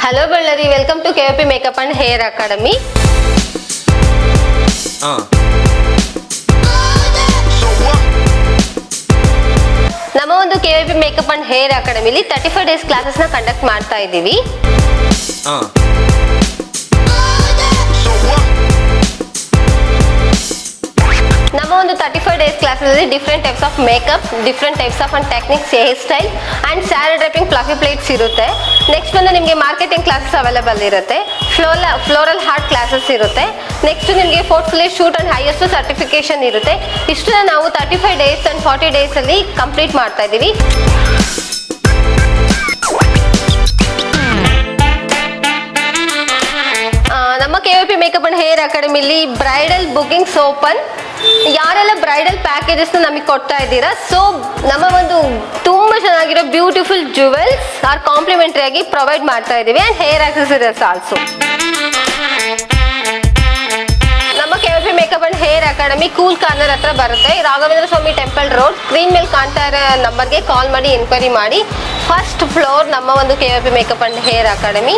Hello Ballari, welcome to KVP makeup and hair academy. ನಮ್ಮ ಒಂದು KVP makeup and hair ಅಕಾಡೆಮಿಲಿ 35 days classes ನ conduct ಮಾಡ್ತಾ ಇದ್ದೀವಿ. ನಮ್ಮ ಒಂದು 35 ಡೇಸ್ ಕ್ಲಾಸಸ್ ಅಲ್ಲಿ different types of makeup, different types of and techniques, hair style and sari draping, fluffy pleats ಇರುತ್ತೆ. ನೆಕ್ಸ್ಟ್ ಬಂದು ನಿಮಗೆ ಮಾರ್ಕೆಟಿಂಗ್ ಕ್ಲಾಸಸ್ ಅವೈಲೇಬಲ್ ಇರುತ್ತೆ. ಫ್ಲೋರಲ್ ಹಾರ್ಟ್ ಕ್ಲಾಸಸ್ ಇರುತ್ತೆ. ನೆಕ್ಸ್ಟ್ ನಿಮಗೆ portfolio shoot and highest certification ಇರುತ್ತೆ. ಇಷ್ಟನ್ನ ನಾವು 35 ಡೇಸ್ ಅಂಡ್ 40 ಡೇಸ್ ಅಲ್ಲಿ ಕಂಪ್ಲೀಟ್ ಮಾಡ್ತಾ ಇದ್ದೀವಿ. ನಮ್ಮ ಕೆವಿಪಿ ಮೇಕಪ್ ಅಂಡ್ ಹೇರ್ ಅಕಾಡೆಮಿಲಿ ಬ್ರೈಡಲ್ ಬುಕಿಂಗ್ಸ್ ಓಪನ್. ಯಾರೆಲ್ಲ ಬ್ರೈಡಲ್ ಪ್ಯಾಕೇಜಸ್ ನಮಗೆ ಕೊಡ್ತಾ ಇದ್ದೀರಾ, ಸೊ ನಮ್ಮ ಒಂದು ತುಂಬಾ ಚೆನ್ನಾಗಿರೋ ಬ್ಯೂಟಿಫುಲ್ ಜುವೆಲ್ಸ್ ಆರ್ ಕಾಂಪ್ಲಿಮೆಂಟರಿ ಆಗಿ ಪ್ರೊವೈಡ್ ಮಾಡ್ತಾ ಇದ್ದೀವಿ ಅಂಡ್ ಹೇರ್ ಆಕ್ಸೆಸರೀಸ್ ಆಲ್ಸೋ. ನಮ್ಮ KVP makeup and hair academy cool corner ಹತ್ರ ಬರುತ್ತೆ. Raghavendra Swamy temple road. Screen ಮೇಲೆ ಕಾಣ್ತಾ ಇರೋ ನಂಬರ್ಗೆ ಕಾಲ್ ಮಾಡಿ ಎನ್ಕ್ವೈರಿ ಮಾಡಿ. ಫಸ್ಟ್ ಫ್ಲೋರ್ ನಮ್ಮ ಒಂದು KVP makeup and hair academy.